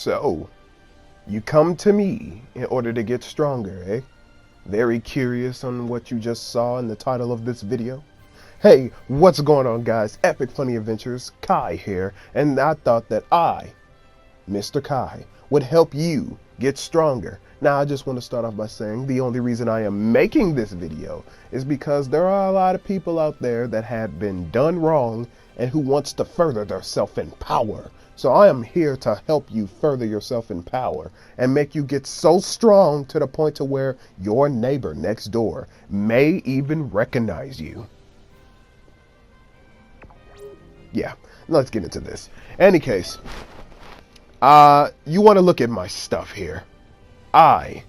So, you come to me in order to get stronger, eh? Very curious on what you just saw in the title of this video? Hey, what's going on, guys? Epic Funny Adventures, Kai here, and I thought that I, Mr. Kai, would help you get stronger. Now, I just want to start off by saying the only reason I am making this video is because there are a lot of people out there that have been done wrong and who wants to further themselves in power. So I am here to help you further yourself in power and make you get so strong to the point to where your neighbor next door may even recognize you. Yeah, let's get into this. Any case, you want to look at my stuff here. I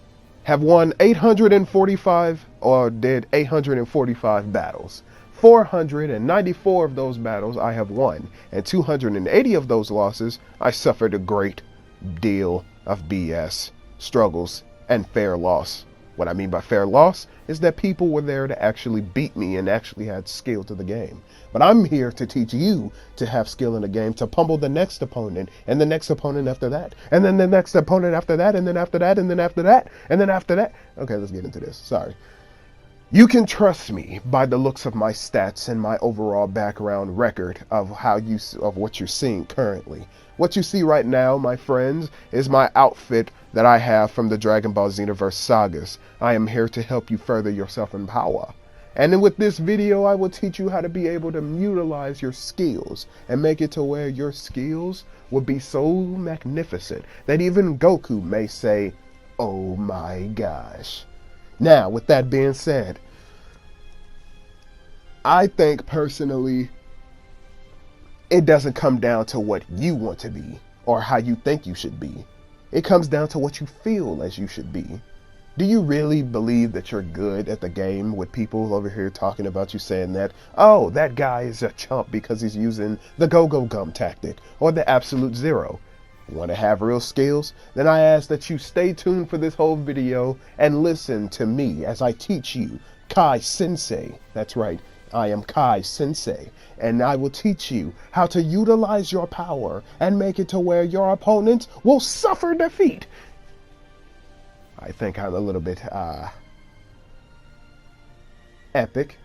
have won 845 or did 845 battles. 494 of those battles I have won, and 280 of those losses I suffered a great deal of BS, struggles, and fair loss. What I mean by fair loss is that people were there to actually beat me and actually had skill to the game. But I'm here to teach you to have skill in the game, to pummel the next opponent, and the next opponent after that, and then the next opponent after that, and then after that, and then after that, and then after that. Okay, let's get into this. Sorry. You can trust me by the looks of my stats and my overall background record of what you're seeing currently. What you see right now, my friends, is my outfit that I have from the Dragonball Xenoverse sagas. I am here to help you further yourself in power. And then with this video, I will teach you how to be able to utilize your skills and make it to where your skills will be so magnificent that even Goku may say, "Oh my gosh." Now, with that being said, I think personally, it doesn't come down to what you want to be or how you think you should be. It comes down to what you feel as you should be. Do you really believe that you're good at the game with people over here talking about you saying that, oh, that guy is a chump because he's using the go-go gum tactic or the absolute zero? Want to have real skills? Then I ask that you stay tuned for this whole video and listen to me as I teach you, Kai Sensei. That's right, I am Kai Sensei, and I will teach you how to utilize your power and make it to where your opponents will suffer defeat. I think I'm a little bit, epic.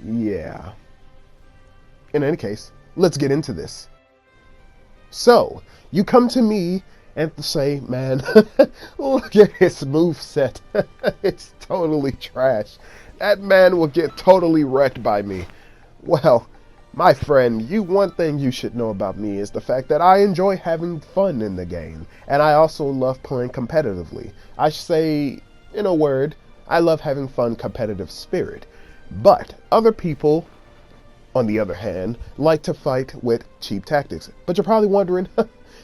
Yeah. In any case, let's get into this. So, you come to me and say, man, look at his moveset. It's totally trash. That man will get totally wrecked by me. Well, my friend, one thing you should know about me is the fact that I enjoy having fun in the game. And I also love playing competitively. I say, in a word, I love having fun, competitive spirit. But other people, on the other hand, like to fight with cheap tactics. But you're probably wondering,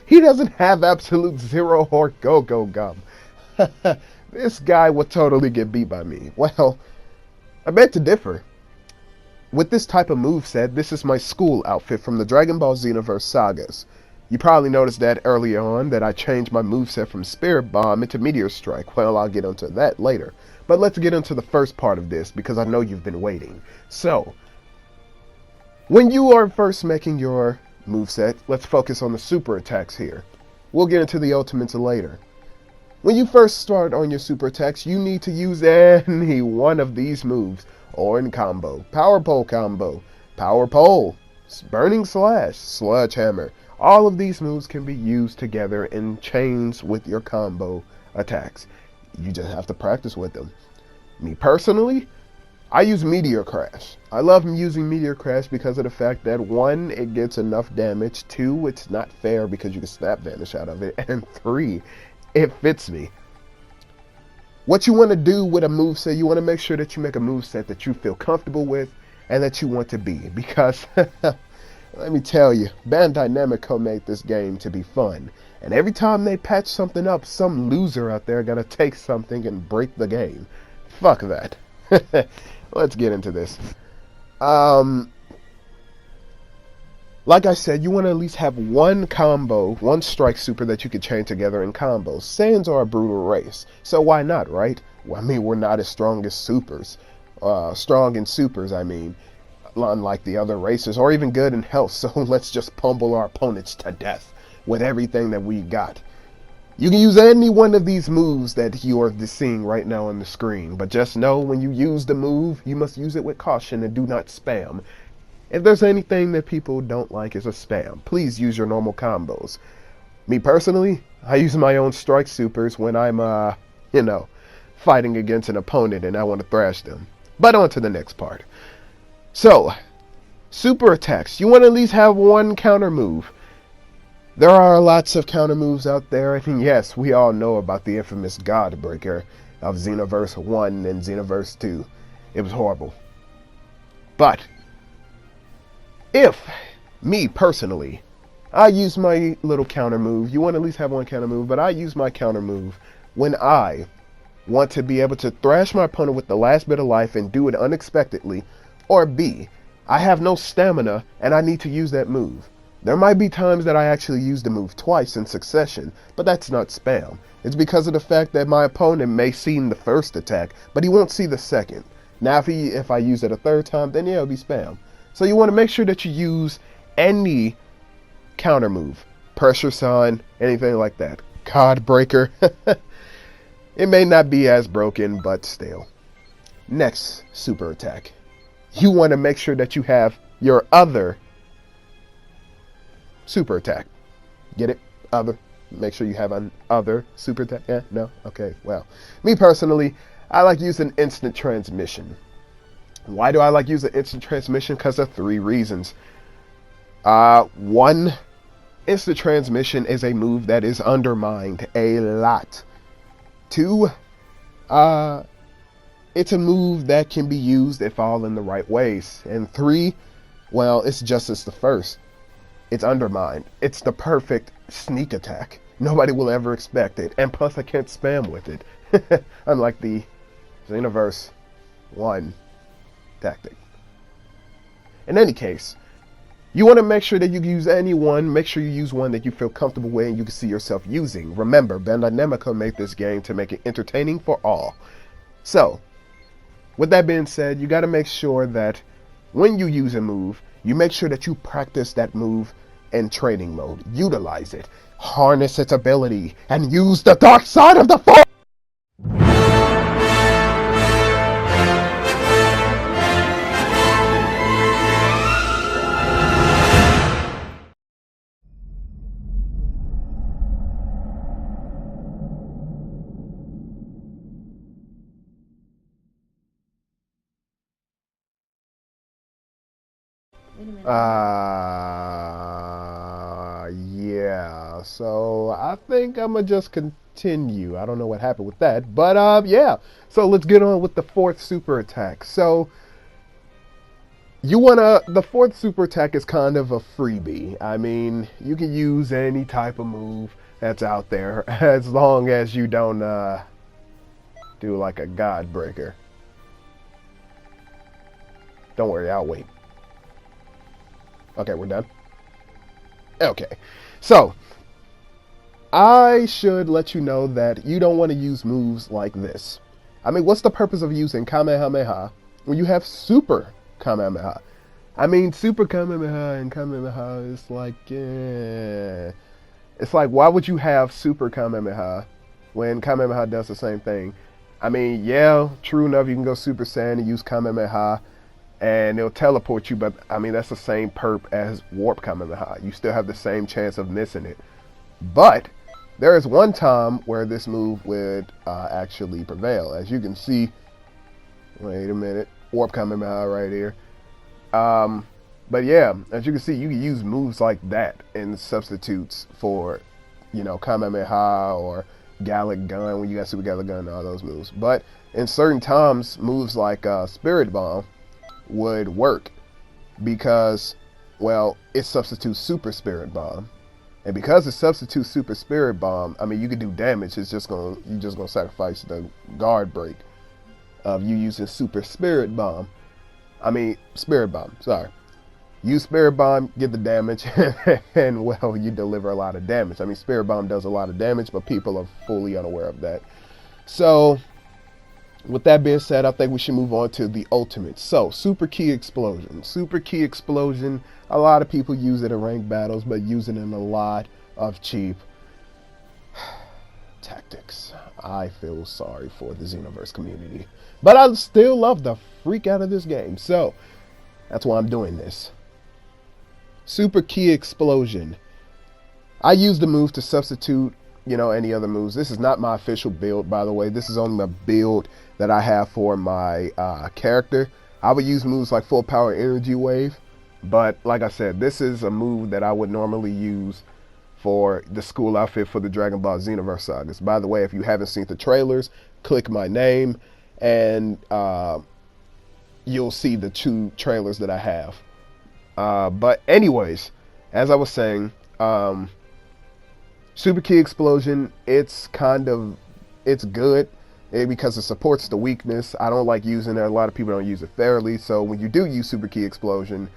he doesn't have absolute zero or go-go gum. This guy would totally get beat by me. Well, I beg to differ. With this type of moveset, this is my school outfit from the Dragon Ball Xenoverse sagas. You probably noticed that earlier on that I changed my moveset from Spirit Bomb into Meteor Strike. Well, I'll get into that later. But let's get into the first part of this because I know you've been waiting. So, when you are first making your moveset, let's focus on the super attacks here. We'll get into the ultimates later. When you first start on your super attacks, you need to use any one of these moves, or in combo. Power Pole combo, Power Pole, Burning Slash, Sledgehammer. All of these moves can be used together in chains with your combo attacks. You just have to practice with them. Me personally, I use Meteor Crash. I love using Meteor Crash because of the fact that 1, it gets enough damage, 2, it's not fair because you can snap vanish out of it, and 3, it fits me. What you want to do with a moveset, you want to make sure that you make a moveset that you feel comfortable with and that you want to be, because let me tell you, Bandai Namco made this game to be fun, and every time they patch something up, some loser out there gotta take something and break the game. Fuck that. Let's get into this. Like I said, you want to at least have one combo, one strike super that you can chain together in combos. Saiyans are a brutal race, so why not, right? Well, I mean, we're not as strong as supers. Strong in supers, I mean. unlike the other races, or even good in health, so let's just pummel our opponents to death with everything that we got. You can use any one of these moves that you are seeing right now on the screen, but just know when you use the move, you must use it with caution and do not spam. If there's anything that people don't like is a spam, please use your normal combos. Me personally, I use my own strike supers when I'm, fighting against an opponent and I want to thrash them. But on to the next part. So, super attacks. You want to at least have one counter move. There are lots of counter moves out there, and yes, we all know about the infamous God Breaker of Xenoverse 1 and Xenoverse 2. It was horrible. But, if, me personally, I use my little counter move, you want to at least have one counter move, but I use my counter move when I want to be able to thrash my opponent with the last bit of life and do it unexpectedly, or B, I have no stamina and I need to use that move. There might be times that I actually use the move twice in succession, but that's not spam. It's because of the fact that my opponent may see the first attack, but he won't see the second. Now if I use it a third time, then yeah, it'll be spam. So you want to make sure that you use any counter move. Pressure sign, anything like that. God Breaker. It may not be as broken, but still. Next super attack. You want to make sure that you have your other super attack. Get it? Other. Make sure you have an other super attack. Yeah? No? Okay. Well, me personally, I like using instant transmission. Why do I like using instant transmission? Because of 3 reasons. 1, instant transmission is a move that is undermined a lot. 2, it's a move that can be used if all in the right ways. And 3, well, it's just as the first. It's undermined. It's the perfect sneak attack. Nobody will ever expect it. And plus I can't spam with it. Unlike the Xenoverse 1 tactic. In any case, you want to make sure that you use any one. Make sure you use one that you feel comfortable with and you can see yourself using. Remember, Bandai Namco made this game to make it entertaining for all. So, with that being said, you got to make sure that when you use a move, you make sure that you practice that move in training mode. Utilize it. Harness its ability and use the dark side of the force. Yeah, so I think I'm gonna just continue. I don't know what happened with that, but yeah. So let's get on with the 4th super attack. So the 4th super attack is kind of a freebie. I mean, you can use any type of move that's out there as long as you don't do like a God Breaker. Don't worry, I'll wait. Okay, we're done. Okay, so I should let you know that you don't want to use moves like this. I mean, what's the purpose of using Kamehameha when you have Super Kamehameha? I mean, Super Kamehameha and Kamehameha is like, it's like, why would you have Super Kamehameha when Kamehameha does the same thing? I mean, yeah, true enough, you can go Super Saiyan and use Kamehameha and it'll teleport you, but I mean, that's the same perp as Warp Kamehameha. You still have the same chance of missing it. But there is one time where this move would actually prevail. As you can see, wait a minute, Warp Kamehameha right here. But yeah, as you can see, you can use moves like that in substitutes for, Kamehameha or Gallic Gun when you got Super Gallic Gun and all those moves. But in certain times, moves like Spirit Bomb would work because, well, it substitutes Super Spirit Bomb. And because it substitutes Super Spirit Bomb, I mean, you can do damage. You're just gonna sacrifice the guard break of you using Super Spirit Bomb. I mean, Spirit Bomb, sorry. Use Spirit Bomb, get the damage, and, well, you deliver a lot of damage. I mean, Spirit Bomb does a lot of damage, but people are fully unaware of that. So, with that being said, I think we should move on to the ultimate. So, Super Key Explosion. Super Key Explosion, a lot of people use it in ranked battles, but use it in a lot of cheap tactics. I feel sorry for the Xenoverse community, but I still love the freak out of this game. So, that's why I'm doing this. Super Key Explosion. I use the move to substitute, any other moves. This is not my official build, by the way. This is only the build that I have for my character. I would use moves like Full Power Energy Wave, but like I said, this is a move that I would normally use for the school outfit for the Dragon Ball Xenoverse sagas. By the way, if you haven't seen the trailers, click my name and you'll see the 2 trailers that I have. But anyways, as I was saying, Super Key Explosion, it's good because it supports the weakness. I don't like using it. A lot of people don't use it fairly. So when you do use Super Key Explosion,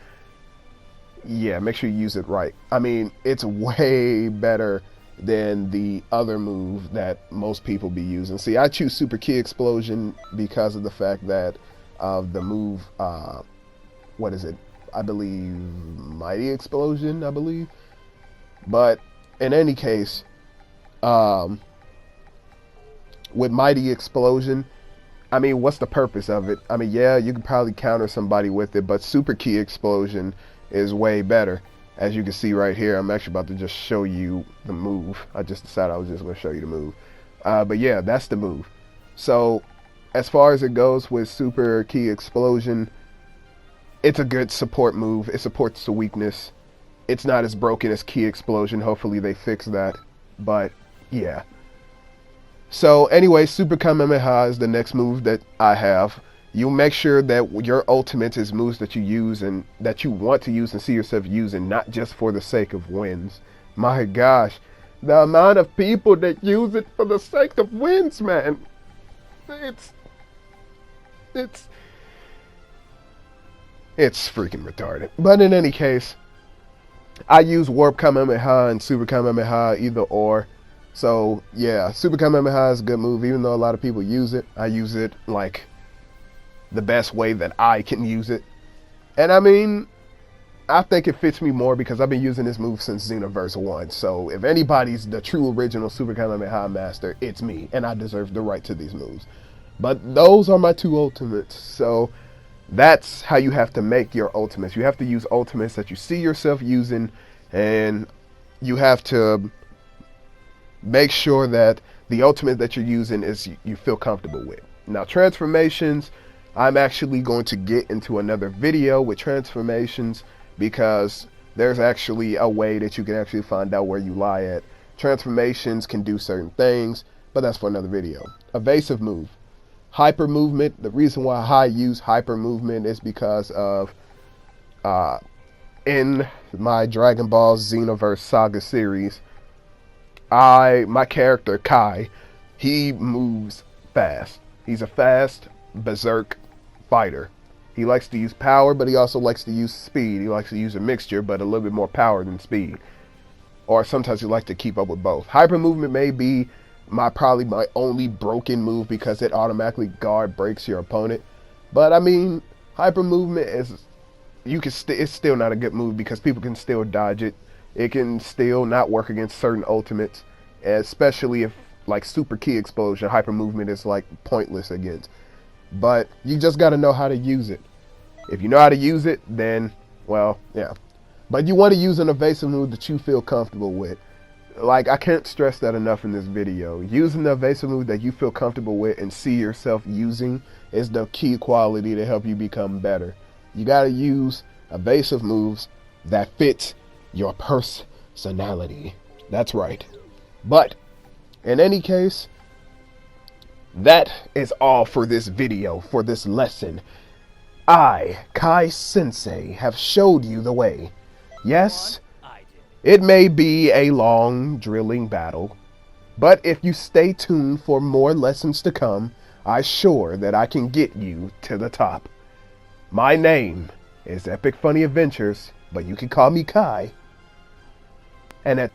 yeah, make sure you use it right. I mean, it's way better than the other move that most people be using. See, I choose Super Key Explosion because of the fact that of the move, what is it? I believe Mighty Explosion, I believe. But in any case, with Mighty Explosion, I mean, what's the purpose of it? I mean, yeah, you can probably counter somebody with it, but Super Key Explosion is way better. As you can see right here, I'm actually about to just show you the move. I just decided I was just going to show you the move. But yeah, that's the move. So as far as it goes with Super Key Explosion, it's a good support move. It supports the weakness. It's not as broken as Key Explosion. Hopefully they fix that. But yeah. So anyway, Super Kamehameha is the next move that I have. You make sure that your ultimate is moves that you use and that you want to use and see yourself using, not just for the sake of wins. My gosh, the amount of people that use it for the sake of wins, man. It's freaking retarded. But in any case, I use Warp Kamehameha and Super Kamehameha either or. So yeah, Super Kamehameha is a good move, even though a lot of people use it. I use it like the best way that I can use it. And I mean, I think it fits me more because I've been using this move since Xenoverse 1. So if anybody's the true original Super Kamehameha master, it's me. And I deserve the right to these moves. But those are my 2 ultimates. So that's how you have to make your ultimates. You have to use ultimates that you see yourself using. And you have to make sure that the ultimate that you're using is you feel comfortable with. Now, transformations, I'm actually going to get into another video with transformations because there's actually a way that you can actually find out where you lie at. Transformations can do certain things, but that's for another video. Evasive move. Hyper movement. The reason why I use hyper movement is because of in my Dragon Ball Xenoverse Saga series, my character Kai, he moves fast. He's a fast berserk fighter. He likes to use power, but he also likes to use speed. He likes to use a mixture, but a little bit more power than speed. Or sometimes he likes to keep up with both. Hyper movement may be probably my only broken move because it automatically guard breaks your opponent. But I mean, hyper movement is it's still not a good move because people can still dodge it. It can still not work against certain ultimates, especially if like Super Key Explosion, hyper movement is like pointless against. But you just got to know how to use it. If you know how to use it, then, well, yeah. But you want to use an evasive move that you feel comfortable with. Like, I can't stress that enough in this video. Using the evasive move that you feel comfortable with and see yourself using is the key quality to help you become better. You got to use evasive moves that fit your personality. That's right. But in any case, that is all for this video, for this lesson. I, Kai Sensei, have showed you the way. Yes, it may be a long drilling battle, but if you stay tuned for more lessons to come, I'm sure that I can get you to the top. My name is Epic Funny Adventures, but you can call me Kai. And at